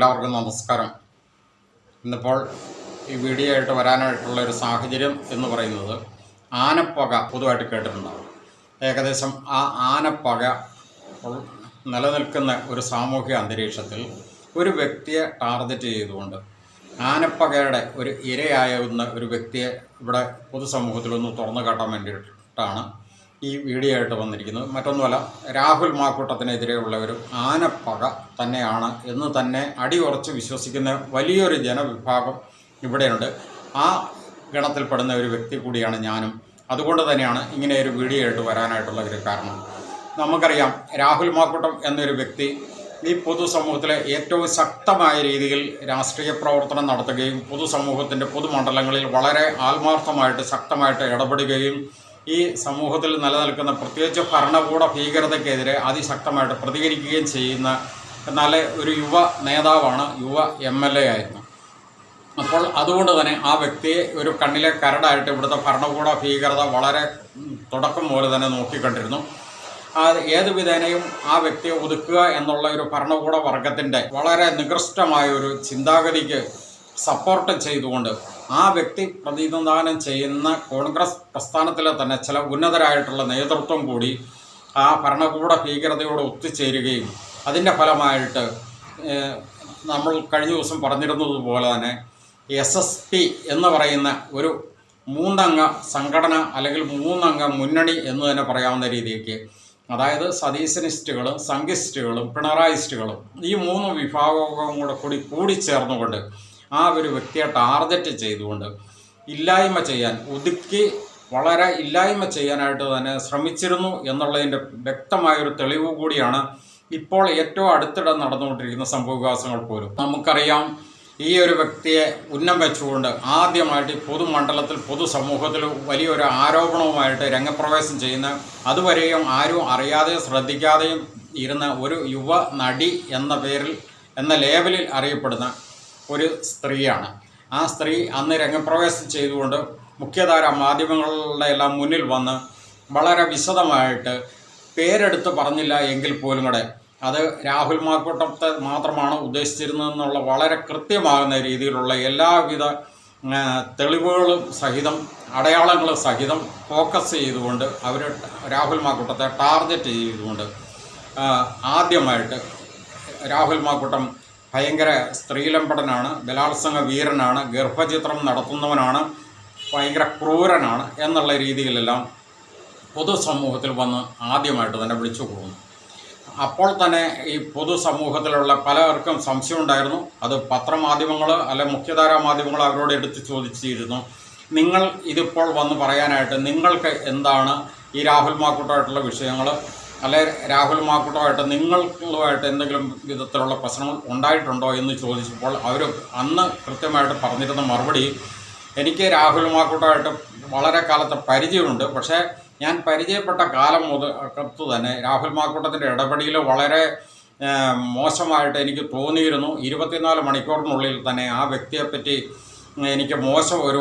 എല്ലാവർക്കും നമസ്കാരം. ഇന്നിപ്പോൾ ഈ വീഡിയോ ആയിട്ട് വരാനായിട്ടുള്ള ഒരു സാഹചര്യം എന്ന് പറയുന്നത്, ആനപ്പക പൊതുവായിട്ട് കേട്ടിട്ടുണ്ടാകും. ഏകദേശം ആ ആനപ്പക നിലനിൽക്കുന്ന ഒരു സാമൂഹിക അന്തരീക്ഷത്തിൽ ഒരു വ്യക്തിയെ ടാർഗറ്റ് ചെയ്തുകൊണ്ട് ആനപ്പകയുടെ ഒരു ഇരയാവുന്ന ഒരു വ്യക്തിയെ ഇവിടെ പൊതുസമൂഹത്തിലൊന്ന് തുറന്നു കാട്ടാൻ വേണ്ടിയിട്ടാണ് ഈ വീഡിയോ ആയിട്ട് വന്നിരിക്കുന്നത്. മറ്റൊന്നുമല്ല, രാഹുൽ മാക്കൂട്ടത്തിനെതിരെയുള്ള ഒരു ആനപ്പക തന്നെയാണ് എന്ന് തന്നെ അടിയുറച്ച് വിശ്വസിക്കുന്ന വലിയൊരു ജനവിഭാഗം ഇവിടെയുണ്ട്. ആ ഗണത്തിൽപ്പെടുന്ന ഒരു വ്യക്തി കൂടിയാണ് ഞാനും. അതുകൊണ്ട് തന്നെയാണ് ഇങ്ങനെ ഒരു വീഡിയോ ആയിട്ട് വരാനായിട്ടുള്ള ഒരു കാരണം. നമുക്കറിയാം, രാഹുൽ മാക്കൂട്ടം എന്നൊരു വ്യക്തി ഈ പൊതുസമൂഹത്തിലെ ഏറ്റവും ശക്തമായ രീതിയിൽ രാഷ്ട്രീയ പ്രവർത്തനം നടത്തുകയും പൊതുസമൂഹത്തിൻ്റെ പൊതുമണ്ഡലങ്ങളിൽ വളരെ ആത്മാർത്ഥമായിട്ട് ശക്തമായിട്ട് ഇടപെടുകയും ഈ സമൂഹത്തിൽ നിലനിൽക്കുന്ന പ്രത്യേകിച്ച് ഭരണകൂട ഭീകരതയ്ക്കെതിരെ അതിശക്തമായിട്ട് പ്രതികരിക്കുകയും ചെയ്യുന്ന എന്നാൽ ഒരു യുവ നേതാവാണ്, യുവ MLA ആയിരുന്നു. അപ്പോൾ അതുകൊണ്ട് തന്നെ ആ വ്യക്തിയെ ഒരു കണ്ണിലെ കരടായിട്ട് ഇവിടുത്തെ ഭരണകൂട ഭീകരത വളരെ തുടക്കം പോലെ തന്നെ നോക്കിക്കണ്ടിരുന്നു. ഏത് വിധേനയും ആ വ്യക്തിയെ ഒതുക്കുക എന്നുള്ള ഒരു ഭരണകൂട വർഗത്തിൻ്റെ വളരെ നികൃഷ്ടമായ ഒരു ചിന്താഗതിക്ക് സപ്പോർട്ട് ചെയ്തുകൊണ്ട് ആ വ്യക്തി പ്രതിനിധാനം ചെയ്യുന്ന കോൺഗ്രസ് പ്രസ്ഥാനത്തിലെ തന്നെ ചില ഉന്നതരായിട്ടുള്ള നേതൃത്വം കൂടി ആ ഭരണകൂട ഭീകരതയോട് ഒത്തുചേരുകയും അതിൻ്റെ ഫലമായിട്ട് നമ്മൾ കഴിഞ്ഞ ദിവസം പറഞ്ഞിരുന്നതുപോലെ തന്നെ SSP എന്ന് പറയുന്ന ഒരു 3 അംഗ സംഘടന അല്ലെങ്കിൽ 3 അംഗ മുന്നണി എന്ന് തന്നെ പറയാവുന്ന രീതിക്ക്, അതായത് സതീശനിസ്റ്റുകളും സംഘിസ്റ്റുകളും പിണറായിസ്റ്റുകളും ഈ 3 വിഭാഗവും കൂടി ചേർന്നുകൊണ്ട് ആ ഒരു വ്യക്തിയെ ടാർഗറ്റ് ചെയ്തുകൊണ്ട് ഇല്ലായ്മ ചെയ്യാൻ, ഒതുക്കി വളരെ ഇല്ലായ്മ ചെയ്യാനായിട്ട് തന്നെ ശ്രമിച്ചിരുന്നു എന്നുള്ളതിൻ്റെ വ്യക്തമായൊരു തെളിവ് കൂടിയാണ് ഇപ്പോൾ ഏറ്റവും അടുത്തിടെ നടന്നുകൊണ്ടിരിക്കുന്ന സംഭവവികാസങ്ങൾ പോലും. നമുക്കറിയാം, ഈ ഒരു വ്യക്തിയെ ഉന്നം വെച്ചുകൊണ്ട് ആദ്യമായിട്ട് പൊതുമണ്ഡലത്തിൽ പൊതുസമൂഹത്തിൽ വലിയൊരു ആരോപണവുമായിട്ട് രംഗപ്രവേശം ചെയ്യുന്ന, അതുവരെയും ആരും അറിയാതെയും ശ്രദ്ധിക്കാതെയും ഇരുന്ന ഒരു യുവ നടി എന്ന പേരിൽ എന്ന ലേബലിൽ അറിയപ്പെടുന്ന ഒരു സ്ത്രീയാണ്. ആ സ്ത്രീ അന്ന് രംഗപ്രവേശം ചെയ്തുകൊണ്ട് മുഖ്യധാര മാധ്യമങ്ങളുടെ എല്ലാം മുന്നിൽ വന്ന് വളരെ വിശദമായിട്ട് പേരെടുത്ത് പറഞ്ഞില്ല എങ്കിൽ പോലും കൂടെ അത് രാഹുൽ മാക്കൂട്ടത്തെ മാത്രമാണ് ഉദ്ദേശിച്ചിരുന്നതെന്നുള്ള വളരെ കൃത്യമാകുന്ന രീതിയിലുള്ള എല്ലാവിധ തെളിവുകളും സഹിതം അടയാളങ്ങളും സഹിതം ഫോക്കസ് ചെയ്തുകൊണ്ട് അവർ രാഹുൽ മാക്കൂട്ടത്തെ ടാർഗറ്റ് ചെയ്തുകൊണ്ട് ആദ്യമായിട്ട് രാഹുൽ മാക്കൂട്ടം ഭയങ്കര സ്ത്രീലമ്പടനാണ്, ബലാത്സംഗ വീരനാണ്, ഗർഭചിത്രം നടത്തുന്നവനാണ്, ഭയങ്കര ക്രൂരനാണ് എന്നുള്ള രീതിയിലെല്ലാം പൊതുസമൂഹത്തിൽ വന്ന് ആദ്യമായിട്ട് തന്നെ വിളിച്ചു കൂടുന്നു. അപ്പോൾ തന്നെ ഈ പൊതുസമൂഹത്തിലുള്ള പലർക്കും സംശയമുണ്ടായിരുന്നു. അത് പത്രമാധ്യമങ്ങൾ അല്ലെ മുഖ്യധാരാ മാധ്യമങ്ങൾ അവരോട് എടുത്ത് ചോദിച്ചിരുന്നു, നിങ്ങൾ ഇതിപ്പോൾ വന്ന് പറയാനായിട്ട് നിങ്ങൾക്ക് എന്താണ് ഈ രാഹുൽ മാക്കൂട്ടമായിട്ടുള്ള വിഷയങ്ങൾ, അല്ലെ രാഹുൽ മാക്കൂട്ടമായിട്ട് നിങ്ങളുമായിട്ട് എന്തെങ്കിലും വിധത്തിലുള്ള പ്രശ്നങ്ങൾ ഉണ്ടായിട്ടുണ്ടോ എന്ന് ചോദിച്ചപ്പോൾ അവർ അന്ന് കൃത്യമായിട്ട് പറഞ്ഞിരുന്ന മറുപടി, എനിക്ക് രാഹുൽ മാക്കൂട്ടമായിട്ട് വളരെ കാലത്തെ പരിചയമുണ്ട്, പക്ഷേ ഞാൻ പരിചയപ്പെട്ട കാലം മുതൽക്കത്ത് തന്നെ രാഹുൽ മാക്കൂട്ടത്തിൻ്റെ ഇടപെടൽ വളരെ മോശമായിട്ട് എനിക്ക് തോന്നിയിരുന്നു. 24 മണിക്കൂറിനുള്ളിൽ തന്നെ ആ വ്യക്തിയെപ്പറ്റി എനിക്ക് മോശം ഒരു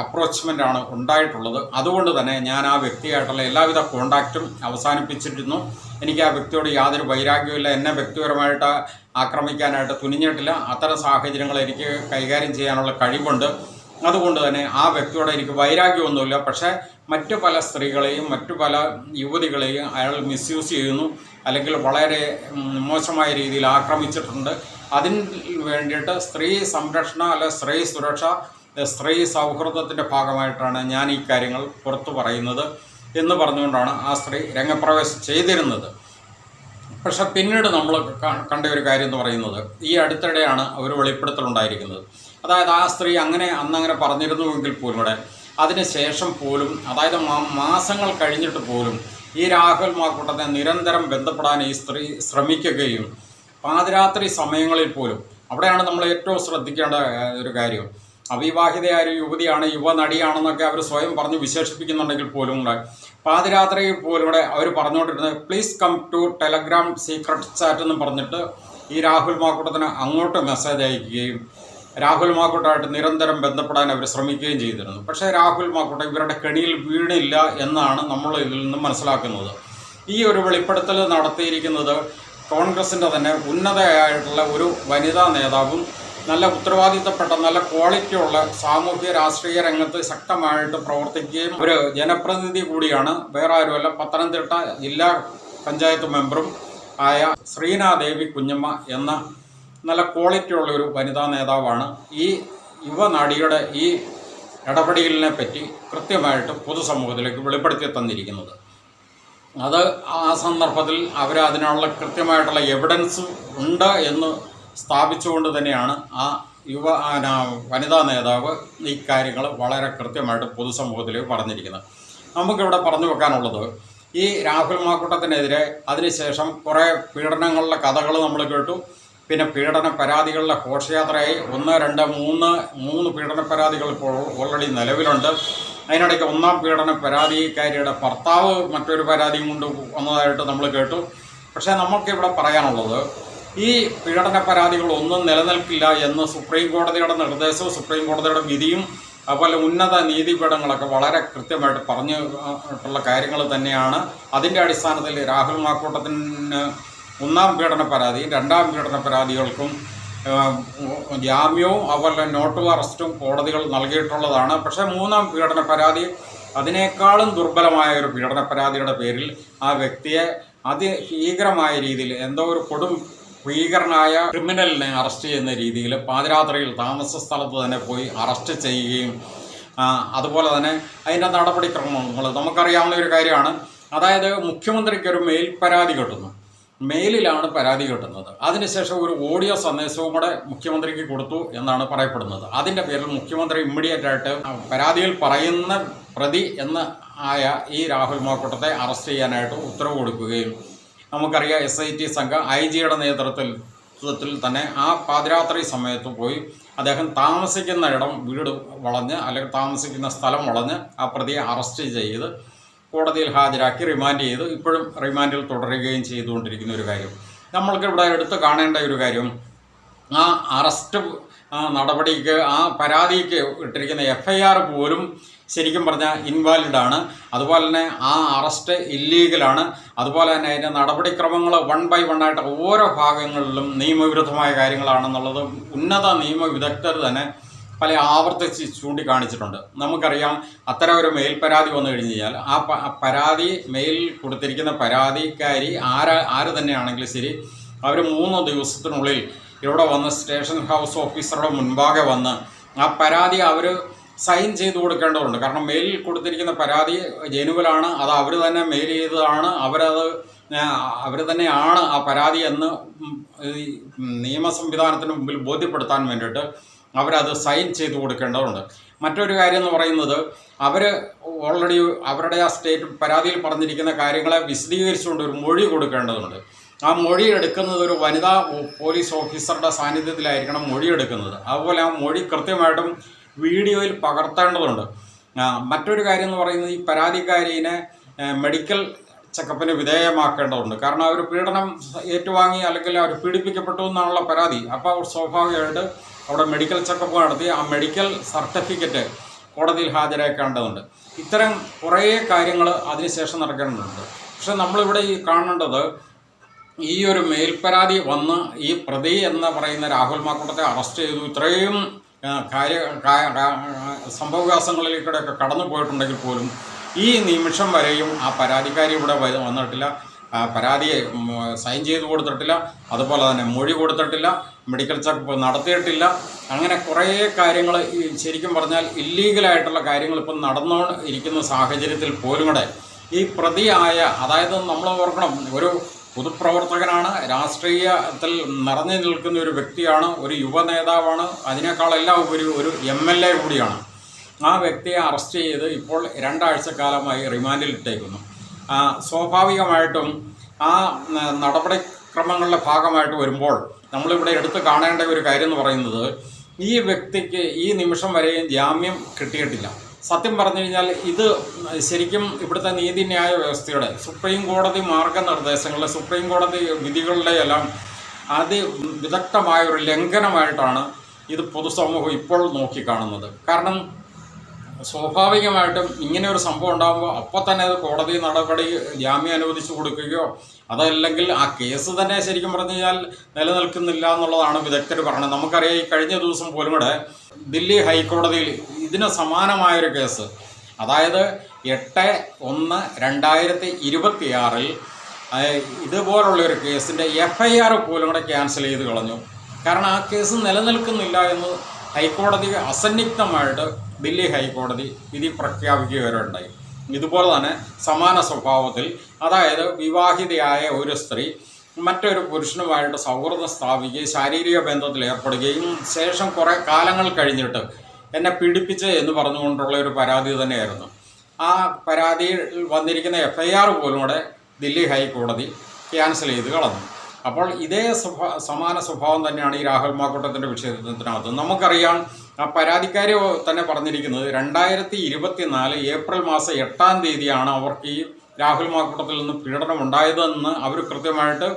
അപ്രോച്ച്മെൻ്റാണ് ഉണ്ടായിട്ടുള്ളത്. അതുകൊണ്ട് തന്നെ ഞാൻ ആ വ്യക്തിയായിട്ടുള്ള എല്ലാവിധ കോണ്ടാക്റ്റും അവസാനിപ്പിച്ചിരുന്നു. എനിക്ക് ആ വ്യക്തിയോട് യാതൊരു വൈരാഗ്യമില്ല, എന്നെ വ്യക്തിപരമായിട്ട് ആക്രമിക്കാനായിട്ട് തുനിഞ്ഞിട്ടില്ല. അത്തരം സാഹചര്യങ്ങൾ എനിക്ക് കൈകാര്യം ചെയ്യാനുള്ള കഴിവുണ്ട്. അതുകൊണ്ട് തന്നെ ആ വ്യക്തിയോട് എനിക്ക് വൈരാഗ്യമൊന്നുമില്ല. പക്ഷേ മറ്റു പല സ്ത്രീകളെയും മറ്റു പല യുവതികളെയും അയാൾ മിസ്യൂസ് ചെയ്യുന്നു, അല്ലെങ്കിൽ വളരെ മോശമായ രീതിയിൽ ആക്രമിച്ചിട്ടുണ്ട്. അതിന് വേണ്ടിയിട്ട് സ്ത്രീ സംരക്ഷണ അല്ലെ സ്ത്രീ സുരക്ഷ, സ്ത്രീ സൗഹൃദത്തിൻ്റെ ഭാഗമായിട്ടാണ് ഞാൻ ഈ കാര്യങ്ങൾ പുറത്തു പറയുന്നത് എന്ന് പറഞ്ഞുകൊണ്ടാണ് ആ സ്ത്രീ രംഗപ്രവേശം ചെയ്തിരുന്നത്. പക്ഷെ പിന്നീട് നമ്മൾ കണ്ട ഒരു കാര്യം എന്ന് പറയുന്നത്, ഈ അടുത്തിടെയാണ് ഒരു വെളിപ്പെടുത്തലുണ്ടായിരിക്കുന്നത്. അതായത് ആ സ്ത്രീ അന്നങ്ങനെ പറഞ്ഞിരുന്നുവെങ്കിൽ പോലും കൂടെ അതിന് ശേഷം പോലും, അതായത് മാസങ്ങൾ കഴിഞ്ഞിട്ട് പോലും ഈ രാഹുൽ മാക്കൂട്ടത്തെ നിരന്തരം ബന്ധപ്പെടാൻ ഈ സ്ത്രീ ശ്രമിക്കുകയും പാതിരാത്രി സമയങ്ങളിൽ പോലും, അവിടെയാണ് നമ്മൾ ഏറ്റവും ശ്രദ്ധിക്കേണ്ട ഒരു കാര്യം, അവിവാഹിതയായ ഒരു യുവതിയാണ്, യുവ നടിയാണെന്നൊക്കെ അവർ സ്വയം പറഞ്ഞ് വിശേഷിപ്പിക്കുന്നുണ്ടെങ്കിൽ പോലും കൂടെ പാതിരാത്രി പോലും കൂടെ അവർ പറഞ്ഞുകൊണ്ടിരുന്നത് please come to Telegram secret chat എന്ന് പറഞ്ഞിട്ട് ഈ രാഹുൽ മാക്കൂട്ടത്തിന് അങ്ങോട്ട് മെസ്സേജ് അയക്കുകയും രാഹുൽ മാക്കൂട്ടമായിട്ട് നിരന്തരം ബന്ധപ്പെടാൻ അവർ ശ്രമിക്കുകയും ചെയ്തിരുന്നു. പക്ഷേ രാഹുൽ മാക്കൂട്ടം ഇവരുടെ കെണിയിൽ വീണില്ല എന്നാണ് നമ്മൾ ഇതിൽ നിന്നും മനസ്സിലാക്കുന്നത്. ഈ ഒരു വെളിപ്പെടുത്തൽ നടത്തിയിരിക്കുന്നത് കോൺഗ്രസിൻ്റെ തന്നെ ഉന്നതയായിട്ടുള്ള ഒരു വനിതാ നേതാവും നല്ല ഉത്തരവാദിത്തപ്പെട്ട നല്ല ക്വാളിറ്റിയുള്ള സാമൂഹ്യ രാഷ്ട്രീയ രംഗത്ത് ശക്തമായിട്ട് പ്രവർത്തിക്കുകയും ഒരു ജനപ്രതിനിധി കൂടിയാണ്. വേറെ ആരുമല്ല, പത്തനംതിട്ട ജില്ലാ പഞ്ചായത്ത് മെമ്പറും ആയ ശ്രീനാദേവി കുഞ്ഞമ്മ എന്ന നല്ല ക്വാളിറ്റിയുള്ള ഒരു വനിതാ നേതാവാണ് ഈ യുവനാടിയുടെ ഈ ഇടപെടലിനെ പറ്റി കൃത്യമായിട്ട് പൊതുസമൂഹത്തിലേക്ക് വെളിപ്പെടുത്തി തന്നിരിക്കുന്നത്. അത് ആ സന്ദർഭത്തിൽ അവർ അതിനുള്ള കൃത്യമായിട്ടുള്ള എവിഡൻസ് ഉണ്ട് എന്ന് സ്ഥാപിച്ചുകൊണ്ട് തന്നെയാണ് ആ വനിതാ നേതാവ് ഈ കാര്യങ്ങൾ വളരെ കൃത്യമായിട്ട് പൊതുസമൂഹത്തിലേക്ക് പറഞ്ഞിരിക്കുന്നത്. നമുക്കിവിടെ പറഞ്ഞു വെക്കാനുള്ളത്, ഈ രാഹുൽ മാക്കൂട്ടത്തിനെതിരെ അതിനുശേഷം കുറേ പീഡനങ്ങളുടെ കഥകൾ നമ്മൾ കേട്ടു. പിന്നെ പീഡന പരാതികളുടെ ഘോഷയാത്രയായി 1, 2, 3 പീഡന പരാതികൾ ഇപ്പോൾ ഓൾറെഡി നിലവിലുണ്ട്. അതിനിടയ്ക്ക് 1-ാം പീഡന പരാതിക്കാരിയുടെ ഭർത്താവ് മറ്റൊരു പരാതിയും കൊണ്ട് വന്നതായിട്ട് നമ്മൾ കേട്ടു. പക്ഷേ നമുക്കിവിടെ പറയാനുള്ളത്, ഈ പീഡന പരാതികളൊന്നും നിലനിൽക്കില്ല എന്ന് സുപ്രീം കോടതിയുടെ നിർദ്ദേശവും സുപ്രീം കോടതിയുടെ വിധിയും അതുപോലെ ഉന്നത നീതിപീഠങ്ങളൊക്കെ വളരെ കൃത്യമായിട്ട് പറഞ്ഞിട്ടുള്ള കാര്യങ്ങൾ തന്നെയാണ്. അതിൻ്റെ അടിസ്ഥാനത്തിൽ രാഹുൽ മാക്കൂട്ടത്തിന് 1-ാം പീഡന പരാതിയും 2-ാം പീഡന പരാതികൾക്കും ജാമ്യവും അതുപോലെ നോട്ട് അറസ്റ്റും കോടതികൾ നൽകിയിട്ടുള്ളതാണ്. പക്ഷേ 3-ാം പീഡന പരാതി അതിനേക്കാളും ദുർബലമായ ഒരു പീഡന പരാതിയുടെ പേരിൽ ആ വ്യക്തിയെ അതിഭീകരമായ രീതിയിൽ എന്തോ ഒരു കൊടും ഭീകരനായ ക്രിമിനലിനെ അറസ്റ്റ് ചെയ്യുന്ന രീതിയിൽ പാതിരാത്രിയിൽ താമസ സ്ഥലത്ത് തന്നെ പോയി അറസ്റ്റ് ചെയ്യുകയും അതുപോലെ തന്നെ അതിൻ്റെ നടപടിക്രമങ്ങൾ നമുക്കറിയാവുന്ന ഒരു കാര്യമാണ്. അതായത് മുഖ്യമന്ത്രിക്ക് ഒരു മെയിൽ പരാതി കിട്ടുന്നു, മെയിലിലാണ് പരാതി കിട്ടുന്നത്. അതിനുശേഷം ഒരു ഓഡിയോ സന്ദേശവും കൂടെ മുഖ്യമന്ത്രിക്ക് കൊടുത്തു എന്നാണ് പറയപ്പെടുന്നത്. അതിൻ്റെ പേരിൽ മുഖ്യമന്ത്രി ഇമ്മീഡിയറ്റ് ആയിട്ട് പരാതിയിൽ പറയുന്ന പ്രതി എന്ന് ആയ ഈ രാഹുൽ മാക്കൂട്ടത്തെ അറസ്റ്റ് ചെയ്യാനായിട്ട് ഉത്തരവ് കൊടുക്കുകയും നമുക്കറിയാം SIT സംഘം IG-യുടെ നേതൃത്വത്തിൽ തന്നെ ആ പാതിരാത്രി സമയത്ത് പോയി അദ്ദേഹം താമസിക്കുന്ന വീട് വളഞ്ഞ് അല്ലെങ്കിൽ താമസിക്കുന്ന സ്ഥലം വളഞ്ഞ് ആ പ്രതിയെ അറസ്റ്റ് ചെയ്ത് കോടതിയിൽ ഹാജരാക്കി റിമാൻഡ് ചെയ്ത് ഇപ്പോഴും റിമാൻഡിൽ തുടരുകയും ചെയ്തുകൊണ്ടിരിക്കുന്ന ഒരു കാര്യം. നമ്മൾക്ക് ഇവിടെ എടുത്ത് കാണേണ്ട ഒരു കാര്യം, ആ അറസ്റ്റ് നടപടിക്ക് ആ പരാതിക്ക് ഇട്ടിരിക്കുന്ന FIR പോലും ശരിക്കും പറഞ്ഞാൽ ഇൻവാലിഡാണ്. അതുപോലെ തന്നെ ആ അറസ്റ്റ് ഇല്ലീഗലാണ്. അതുപോലെ തന്നെ അതിൻ്റെ നടപടിക്രമങ്ങൾ 1 by 1 ആയിട്ട് ഓരോ ഭാഗങ്ങളിലും നിയമവിരുദ്ധമായ കാര്യങ്ങളാണെന്നുള്ളത് ഉന്നത നിയമവിദഗ്ധർ തന്നെ പല ആവർത്തിച്ച് ചൂണ്ടിക്കാണിച്ചിട്ടുണ്ട്. നമുക്കറിയാം, അത്തരം ഒരു മെയിൽ പരാതി വന്നു കഴിഞ്ഞ് കഴിഞ്ഞാൽ ആ പരാതി മെയിൽ കൊടുത്തിരിക്കുന്ന പരാതിക്കാരി ആര് തന്നെയാണെങ്കിലും ശരി, അവർ 3 ദിവസത്തിനുള്ളിൽ ഇവിടെ വന്ന് സ്റ്റേഷൻ ഹൗസ് ഓഫീസറുടെ മുൻപാകെ വന്ന് ആ പരാതി അവർ സൈൻ ചെയ്ത് കൊടുക്കേണ്ടതുണ്ട്. കാരണം മെയിലിൽ കൊടുത്തിരിക്കുന്ന പരാതി ജെനുവലാണ്, അത് അവർ തന്നെ മെയിൽ ചെയ്തതാണ്, അവർ തന്നെയാണ് ആ പരാതി എന്ന് നിയമ സംവിധാനത്തിന് മുമ്പിൽ ബോധ്യപ്പെടുത്താൻ വേണ്ടിയിട്ട് അവരത് സൈൻ ചെയ്ത് കൊടുക്കേണ്ടതുണ്ട്. മറ്റൊരു കാര്യം എന്ന് പറയുന്നത്, അവർ ഓൾറെഡി അവരുടെ ആ പരാതിയിൽ പറഞ്ഞിരിക്കുന്ന കാര്യങ്ങളെ വിശദീകരിച്ചുകൊണ്ട് ഒരു മൊഴി കൊടുക്കേണ്ടതുണ്ട്. ആ മൊഴി എടുക്കുന്നത് ഒരു വനിതാ പോലീസ് ഓഫീസറുടെ സാന്നിധ്യത്തിലായിരിക്കണം മൊഴി എടുക്കുന്നത്. അതുപോലെ ആ മൊഴി കൃത്യമായിട്ടും വീഡിയോയിൽ പകർത്തേണ്ടതുണ്ട്. മറ്റൊരു കാര്യം എന്ന് പറയുന്നത്, ഈ പരാതിക്കാരിനെ മെഡിക്കൽ ചെക്കപ്പിന് വിധേയമാക്കേണ്ടതുണ്ട്. കാരണം അവർ പീഡനം ഏറ്റുവാങ്ങി അല്ലെങ്കിൽ അവർ പീഡിപ്പിക്കപ്പെട്ടു എന്നാണുള്ള പരാതി. അപ്പോൾ സ്വാഭാവികമായിട്ട് അവിടെ മെഡിക്കൽ ചെക്കപ്പ് നടത്തി ആ മെഡിക്കൽ സർട്ടിഫിക്കറ്റ് കോടതിയിൽ ഹാജരാക്കേണ്ടതുണ്ട്. ഇത്തരം കുറേ കാര്യങ്ങൾ അതിനുശേഷം നടക്കേണ്ടതുണ്ട്. പക്ഷെ നമ്മളിവിടെ ഈ കാണേണ്ടത്, ഈ ഒരു മേൽപ്പരാതി വന്ന് ഈ പ്രതി എന്ന് പറയുന്ന രാഹുൽ മാക്കൂട്ടത്തെ അറസ്റ്റ് ചെയ്തു, ഇത്രയും സംഭവവികാസങ്ങളിലേക്കൂടെയൊക്കെ കടന്നു പോയിട്ടുണ്ടെങ്കിൽ പോലും ഈ നിമിഷം വരെയും ആ പരാതിക്കാരി ഇവിടെ വന്നിട്ടില്ല, പരാതിയെ സൈൻ ചെയ്ത് കൊടുത്തിട്ടില്ല, അതുപോലെ തന്നെ മൊഴി കൊടുത്തിട്ടില്ല, മെഡിക്കൽ ചെക്കപ്പ് നടത്തിയിട്ടില്ല. അങ്ങനെ കുറേ കാര്യങ്ങൾ ശരിക്കും പറഞ്ഞാൽ ഇല്ലീഗലായിട്ടുള്ള കാര്യങ്ങൾ ഇപ്പം നടന്നു ഇരിക്കുന്ന സാഹചര്യത്തിൽ പോലും കൂടെ ഈ പ്രതിയായ, അതായത് നമ്മൾ ഓർക്കണം, ഒരു പൊതുപ്രവർത്തകനാണ്, രാഷ്ട്രീയത്തിൽ നിറഞ്ഞു നിൽക്കുന്ന ഒരു വ്യക്തിയാണ്, ഒരു യുവ നേതാവാണ്, അതിനേക്കാളെല്ലാം ഉപരി ഒരു MLA കൂടിയാണ്. ആ വ്യക്തിയെ അറസ്റ്റ് ചെയ്ത് ഇപ്പോൾ 2 ആഴ്ചക്കാലമായി റിമാൻഡിൽ ഇട്ടേക്കുന്നു. സ്വാഭാവികമായിട്ടും ആ നടപടിക്രമങ്ങളുടെ ഭാഗമായിട്ട് വരുമ്പോൾ നമ്മളിവിടെ എടുത്ത് കാണേണ്ട ഒരു കാര്യം എന്ന് പറയുന്നത്, ഈ വ്യക്തിക്ക് ഈ നിമിഷം വരെയും ജാമ്യം കിട്ടിയിട്ടില്ല. സത്യം പറഞ്ഞു കഴിഞ്ഞാൽ ഇത് ശരിക്കും ഇവിടുത്തെ നീതിന്യായ വ്യവസ്ഥയുടെ, സുപ്രീം കോടതി മാർഗനിർദ്ദേശങ്ങളുടെ, സുപ്രീം കോടതി വിധികളുടെ എല്ലാം അതിവിദഗ്ധമായ ഒരു ലംഘനമായിട്ടാണ് ഇത് പൊതുസമൂഹം ഇപ്പോൾ നോക്കിക്കാണുന്നത്. കാരണം സ്വാഭാവികമായിട്ടും ഇങ്ങനെ ഒരു സംഭവം ഉണ്ടാകുമ്പോൾ അപ്പോൾ തന്നെ അത് കോടതി നടപടി ജാമ്യം അനുവദിച്ചു കൊടുക്കുകയോ അതല്ലെങ്കിൽ ആ കേസ് തന്നെ ശരിക്കും പറഞ്ഞു കഴിഞ്ഞാൽ നിലനിൽക്കുന്നില്ല എന്നുള്ളതാണ് വിദഗ്ധർ പറയുന്നത്. നമുക്കറിയാം ഈ കഴിഞ്ഞ ദിവസം പോലും കൂടെ ദില്ലി ഹൈക്കോടതിയിൽ ഇതിന് സമാനമായൊരു കേസ്, അതായത് 8/1/2026 ഇതുപോലുള്ളൊരു കേസിൻ്റെ FIR പോലും കൂടെ ക്യാൻസൽ ചെയ്ത് കളഞ്ഞു. കാരണം ആ കേസ് നിലനിൽക്കുന്നില്ല എന്ന് ഹൈക്കോടതി അസന്നിഗ്ധമായിട്ട് ദില്ലി ഹൈക്കോടതി വിധി പ്രഖ്യാപിക്കുകയുണ്ടായി. ഇതുപോലെ തന്നെ സമാന സ്വഭാവത്തിൽ, അതായത് വിവാഹിതയായ ഒരു സ്ത്രീ മറ്റൊരു പുരുഷനുമായിട്ട് സൗഹൃദം സ്ഥാപിക്കുകയും ശാരീരിക ബന്ധത്തിൽ ഏർപ്പെടുകയും ശേഷം കുറേ കാലങ്ങൾ കഴിഞ്ഞിട്ട് എന്നെ പീഡിപ്പിച്ച് എന്ന് പറഞ്ഞുകൊണ്ടുള്ള ഒരു പരാതി തന്നെയായിരുന്നു. ആ പരാതിയിൽ വന്നിരിക്കുന്ന FIR പോലും കൂടെ ദില്ലി ഹൈക്കോടതി ക്യാൻസൽ ചെയ്ത് കളഞ്ഞു. അപ്പോൾ ഇതേ സമാന സ്വഭാവം തന്നെയാണ് ഈ രാഹുൽ മാക്കൂട്ടത്തിൻ്റെ വിഷയത്തിനകത്ത്. നമുക്കറിയാം ആ പരാതിക്കാരി തന്നെ പറഞ്ഞിരിക്കുന്നത് 2024 ഏപ്രിൽ മാസം 8-ാം തീയതിയാണ് അവർക്ക് ഈ രാഹുൽ മാക്കൂട്ടത്തിൽ നിന്ന് പീഡനം ഉണ്ടായതെന്ന് അവർ കൃത്യമായിട്ട്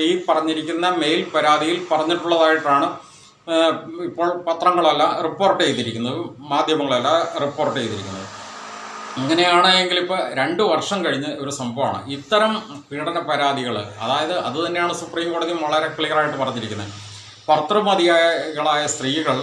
ഈ പറഞ്ഞിരിക്കുന്ന മെയിൽ പരാതിയിൽ പറഞ്ഞിട്ടുള്ളതായിട്ടാണ് ഇപ്പോൾ പത്രങ്ങളല്ല റിപ്പോർട്ട് ചെയ്തിരിക്കുന്നത്, മാധ്യമങ്ങളല്ല റിപ്പോർട്ട് ചെയ്തിരിക്കുന്നത്. ഇങ്ങനെയാണെങ്കിൽ ഇപ്പോൾ 2 വർഷം കഴിഞ്ഞ് ഒരു സംഭവമാണ്. ഇത്തരം പീഡന പരാതികൾ, അതായത് അത് തന്നെയാണ് സുപ്രീം കോടതി വളരെ ക്ലിയറായിട്ട് പറഞ്ഞിരിക്കുന്നത്. ഭർത്തൃമതികളായ സ്ത്രീകൾ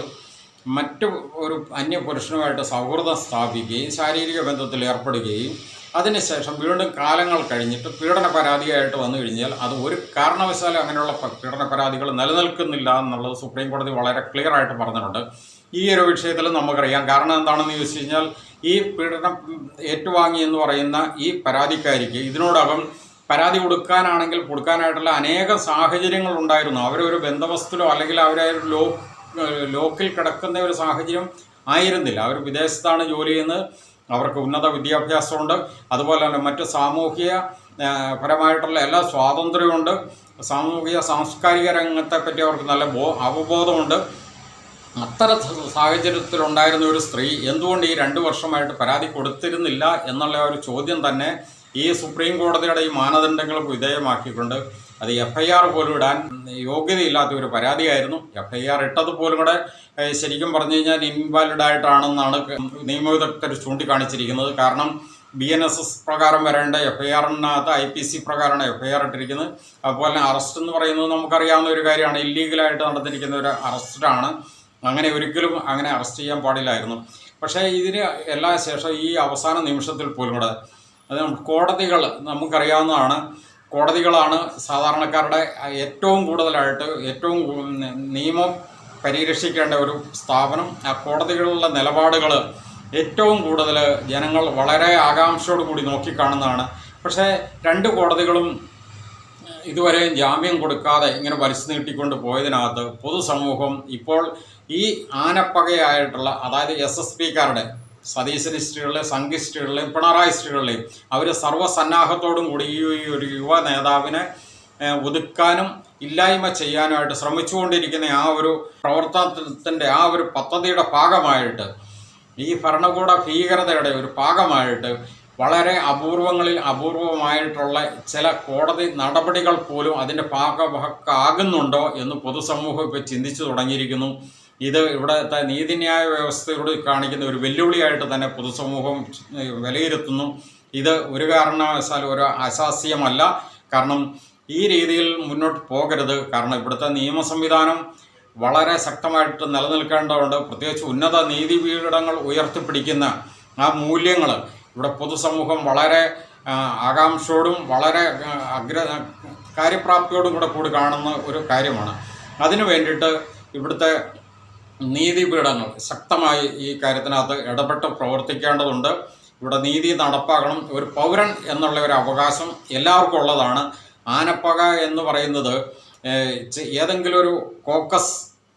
മറ്റു ഒരു അന്യപുരുഷനുമായിട്ട് സൗഹൃദം സ്ഥാപിക്കുകയും ശാരീരിക ബന്ധത്തിൽ ഏർപ്പെടുകയും അതിനുശേഷം വീണ്ടും കാലങ്ങൾ കഴിഞ്ഞിട്ട് പീഡന പരാതിയായിട്ട് വന്നു കഴിഞ്ഞാൽ അത് ഒരു കാരണവശാലും അങ്ങനെയുള്ള പീഡന പരാതികൾ നിലനിൽക്കുന്നില്ല എന്നുള്ളത് സുപ്രീം കോടതി വളരെ ക്ലിയറായിട്ട് പറഞ്ഞിട്ടുണ്ട്. ഈ ഒരു വിഷയത്തിൽ നമുക്കറിയാം. കാരണം എന്താണെന്ന് ചോദിച്ചു കഴിഞ്ഞാൽ ഈ പീഡനം ഏറ്റുവാങ്ങി എന്ന് പറയുന്ന ഈ പരാതിക്കാരിക്ക് ഇതിനോടകം പരാതി കൊടുക്കാനായിട്ടുള്ള അനേക സാഹചര്യങ്ങൾ ഉണ്ടായിരുന്നു. അവരൊരു ബന്ധവസ്തുലോ അല്ലെങ്കിൽ അവരെ ലോക്കിൽ കിടക്കുന്ന ഒരു സാഹചര്യം ആയിരുന്നില്ല. അവർ വിദേശത്താണ് ജോലി ചെയ്യുന്നത്, അവർക്ക് ഉന്നത വിദ്യാഭ്യാസമുണ്ട്, അതുപോലെ തന്നെ മറ്റ് സാമൂഹിക പരമായിട്ടുള്ള എല്ലാ സ്വാതന്ത്ര്യമുണ്ട്, സാമൂഹിക സാംസ്കാരിക രംഗത്തെപ്പറ്റി അവർക്ക് നല്ല അവബോധമുണ്ട്. അത്തരം സാഹചര്യത്തിലുണ്ടായിരുന്ന ഒരു സ്ത്രീ എന്തുകൊണ്ട് ഈ 2 വർഷമായിട്ട് പരാതി കൊടുത്തിരുന്നില്ല എന്നുള്ള ഒരു ചോദ്യം തന്നെ ഈ സുപ്രീം കോടതിയുടെ ഈ മാനദണ്ഡങ്ങൾക്ക് വിധേയമാക്കിക്കൊണ്ട് അത് FIR പോലും ഇടാൻ യോഗ്യതയില്ലാത്ത ഒരു പരാതിയായിരുന്നു. FIR ഇട്ടത് പോലും കൂടെ ശരിക്കും പറഞ്ഞു കഴിഞ്ഞാൽ ഇൻവാലിഡ് ആയിട്ടാണെന്നാണ് നിയമവിദഗ്ധർ ചൂണ്ടിക്കാണിച്ചിരിക്കുന്നത്. കാരണം BNSS പ്രകാരം വരേണ്ട FIRനകത്ത് IPC പ്രകാരമാണ് FIR ഇട്ടിരിക്കുന്നത്. അതുപോലെ അറസ്റ്റ് എന്ന് പറയുന്നത് നമുക്കറിയാവുന്ന ഒരു കാര്യമാണ്, ഇല്ലീഗലായിട്ട് നടന്നിരിക്കുന്ന ഒരു അറസ്റ്റാണ്. അങ്ങനെ ഒരിക്കലും അങ്ങനെ അറസ്റ്റ് ചെയ്യാൻ പാടില്ലായിരുന്നു. പക്ഷേ ഇതിന് എല്ലാ ശേഷം ഈ അവസാന നിമിഷത്തിൽ പോലും കൂടെ അത് കോടതികൾ നമുക്കറിയാവുന്നതാണ്. കോടതികളാണ് സാധാരണക്കാരുടെ ഏറ്റവും കൂടുതലായിട്ട് നിയമം പരിരക്ഷിക്കേണ്ട ഒരു സ്ഥാപനം. ആ കോടതികളിലുള്ള നിലപാടുകൾ ഏറ്റവും കൂടുതൽ ജനങ്ങൾ വളരെ ആകാംക്ഷയോട് കൂടി നോക്കിക്കാണുന്നതാണ്. പക്ഷേ 2 കോടതികളും ഇതുവരെ ജാമ്യം കൊടുക്കാതെ ഇങ്ങനെ വലിച്ചു നീട്ടിക്കൊണ്ട് പോയതിനകത്ത് പൊതുസമൂഹം ഇപ്പോൾ ഈ ആനപ്പകയായിട്ടുള്ള, അതായത് SSPക്കാരുടെ സതീശനിസ്റ്റുകളിലെയും സംഘിസ്റ്റുകളിലെയും പിണറായിസ്റ്റുകളിലെയും അവർ സർവ്വസന്നാഹത്തോടും കൂടി ഈ ഒരു യുവ നേതാവിനെ ഒതുക്കാനും ഇല്ലായ്മ ചെയ്യാനുമായിട്ട് ശ്രമിച്ചുകൊണ്ടിരിക്കുന്ന ആ ഒരു പ്രവർത്തനത്തിൻ്റെ ആ ഒരു പദ്ധതിയുടെ ഭാഗമായിട്ട്, ഈ ഭരണകൂട ഭീകരതയുടെ ഒരു ഭാഗമായിട്ട് വളരെ അപൂർവമായിട്ടുള്ള ചില കോടതി നടപടികൾ പോലും അതിൻ്റെ ഭാഗമാകുന്നുണ്ടോ എന്ന് പൊതുസമൂഹം ഇപ്പോൾ ചിന്തിച്ചു തുടങ്ങിയിരിക്കുന്നു. ഇത് ഇവിടുത്തെ നീതിന്യായ വ്യവസ്ഥയോട് കാണിക്കുന്ന ഒരു വെല്ലുവിളിയായിട്ട് തന്നെ പൊതുസമൂഹം വിലയിരുത്തുന്നു. ഇത് ഒരു കാരണവശാലും ഒരു അശാസ്യമല്ല. കാരണം ഈ രീതിയിൽ മുന്നോട്ട് പോകരുത്. കാരണം ഇവിടുത്തെ നിയമ സംവിധാനം വളരെ ശക്തമായിട്ട് നിലനിൽക്കേണ്ടതുണ്ട്. പ്രത്യേകിച്ച് ഉന്നത നീതിപീഠങ്ങൾ ഉയർത്തിപ്പിടിക്കുന്ന ആ മൂല്യങ്ങൾ ഇവിടെ പൊതുസമൂഹം വളരെ ആകാംക്ഷയോടും വളരെ കാര്യപ്രാപ്തിയോടും കൂടി കാണുന്ന ഒരു കാര്യമാണ്. അതിനു വേണ്ടിയിട്ട് ഇവിടുത്തെ നീതിപീഠങ്ങൾ ശക്തമായി ഈ കാര്യത്തിനകത്ത് ഇടപെട്ട് പ്രവർത്തിക്കേണ്ടതുണ്ട്. ഇവിടെ നീതി നടപ്പാക്കണം. ഒരു പൗരൻ എന്നുള്ള ഒരു അവകാശം എല്ലാവർക്കും ഉള്ളതാണ്. ആനപ്പക എന്ന് പറയുന്നത് ഏതെങ്കിലും ഒരു കോക്കസ്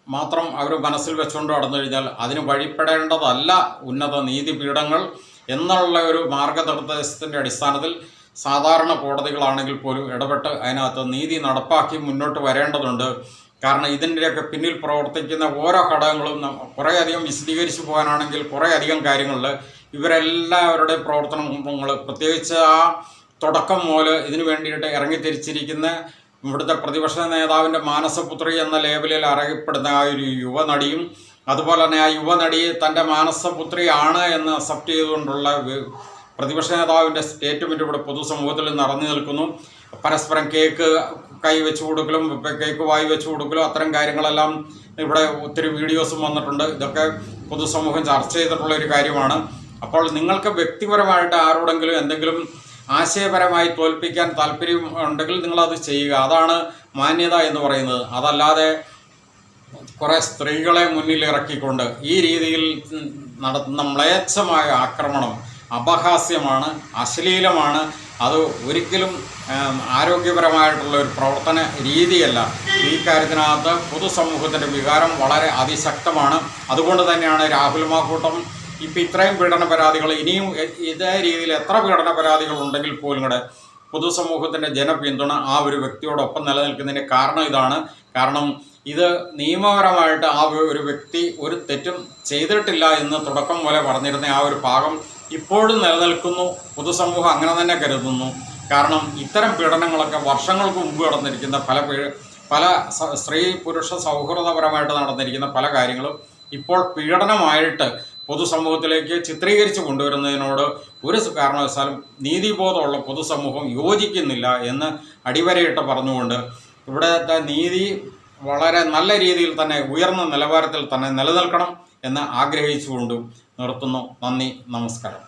മാത്രം അവർ മനസ്സിൽ വെച്ചുകൊണ്ട് നടന്നു കഴിഞ്ഞാൽ അതിന് വഴിപ്പെടേണ്ടതല്ല ഉന്നത നീതിപീഠങ്ങൾ എന്നുള്ള ഒരു മാർഗനിർദ്ദേശത്തിൻ്റെ അടിസ്ഥാനത്തിൽ സാധാരണ കോടതികളാണെങ്കിൽ പോലും ഇടപെട്ട് അതിനകത്ത് നീതി നടപ്പാക്കി മുന്നോട്ട് വരേണ്ടതുണ്ട്. കാരണം ഇതിൻ്റെയൊക്കെ പിന്നിൽ പ്രവർത്തിക്കുന്ന ഓരോ ഘടകങ്ങളും കുറേയധികം വിശദീകരിച്ചു പോകാനാണെങ്കിൽ കുറേയധികം കാര്യങ്ങളിൽ ഇവരെല്ലാവരുടെയും പ്രവർത്തനങ്ങൾ, പ്രത്യേകിച്ച് ആ തുടക്കം മുതൽ ഇതിനു വേണ്ടിയിട്ട് ഇറങ്ങിത്തിരിച്ചിരിക്കുന്ന ഇവിടുത്തെ പ്രതിപക്ഷ നേതാവിൻ്റെ മാനസപുത്രി എന്ന ലേബലിൽ അറിയപ്പെടുന്ന ആ ഒരു യുവനടിയും അതുപോലെ തന്നെ ആ യുവനടി തൻ്റെ മാനസപുത്രിയാണ് എന്ന് അക്സെപ്റ്റ് ചെയ്തുകൊണ്ടുള്ള പ്രതിപക്ഷ നേതാവിൻ്റെ സ്റ്റേറ്റ്മെൻറ്റ് ഇവിടെ പൊതുസമൂഹത്തിൽ നിറഞ്ഞു നിൽക്കുന്നു. പരസ്പരം കേക്ക് കൈവച്ച് കൊടുക്കലും കേക്ക് വായി വെച്ച് കൊടുക്കലും അത്തരം കാര്യങ്ങളെല്ലാം ഇവിടെ ഒത്തിരി വീഡിയോസും വന്നിട്ടുണ്ട്. ഇതൊക്കെ പൊതുസമൂഹം ചർച്ച ചെയ്തിട്ടുള്ള ഒരു കാര്യമാണ്. അപ്പോൾ നിങ്ങൾക്ക് വ്യക്തിപരമായിട്ട് ആരോടെങ്കിലും എന്തെങ്കിലും ആശയപരമായി തോൽപ്പിക്കാൻ താല്പര്യം ഉണ്ടെങ്കിൽ നിങ്ങളത് ചെയ്യുക. അതാണ് മാന്യത എന്ന് പറയുന്നത്. അതല്ലാതെ കുറേ സ്ത്രീകളെ മുന്നിൽ ഇറക്കിക്കൊണ്ട് ഈ രീതിയിൽ നടത്തുന്ന മ്ലേച്ഛമായ ആക്രമണം അപഹാസ്യമാണ്, അശ്ലീലമാണ്. അത് ഒരിക്കലും ആരോഗ്യപരമായിട്ടുള്ള ഒരു പ്രവർത്തന രീതിയല്ല. ഈ കാര്യത്തിനകത്ത് പൊതുസമൂഹത്തിൻ്റെ വികാരം വളരെ അതിശക്തമാണ്. അതുകൊണ്ട് തന്നെയാണ് രാഹുൽ മാക്കൂട്ടം ഇപ്പം ഇത്രയും പീഡന പരാതികൾ, ഇനിയും ഇതേ രീതിയിൽ എത്ര പീഡന പരാതികൾ ഉണ്ടെങ്കിൽ പോലും കൂടെ പൊതുസമൂഹത്തിൻ്റെ ജനപിന്തുണ ആ ഒരു വ്യക്തിയോടൊപ്പം നിലനിൽക്കുന്നതിൻ്റെ കാരണം ഇതാണ്. കാരണം ഇത് നിയമപരമായിട്ട് ആ ഒരു വ്യക്തി ഒരു തെറ്റും ചെയ്തിട്ടില്ല എന്ന് തുടക്കം പോലെ പറഞ്ഞിരുന്ന ആ ഒരു ഭാഗം ഇപ്പോഴും നിലനിൽക്കുന്നു. പൊതുസമൂഹം അങ്ങനെ തന്നെ കരുതുന്നു. കാരണം ഇത്തരം പീഡനങ്ങളൊക്കെ വർഷങ്ങൾക്ക് മുമ്പ് നടന്നിരിക്കുന്ന പല സ്ത്രീ പുരുഷ സൗഹൃദപരമായിട്ട് നടന്നിരിക്കുന്ന പല കാര്യങ്ങളും ഇപ്പോൾ പീഡനമായിട്ട് പൊതുസമൂഹത്തിലേക്ക് ചിത്രീകരിച്ച് കൊണ്ടുവരുന്നതിനോട് ഒരു കാരണവശാലും നീതിബോധമുള്ള പൊതുസമൂഹം യോജിക്കുന്നില്ല എന്ന് അടിവരയിട്ട് പറഞ്ഞുകൊണ്ട് ഇവിടുത്തെ നീതി വളരെ നല്ല രീതിയിൽ തന്നെ ഉയർന്ന നിലവാരത്തിൽ തന്നെ നിലനിൽക്കണം എന്ന് ആഗ്രഹിച്ചുകൊണ്ട് നിർത്തുന്നു. നന്ദി, നമസ്കാരം.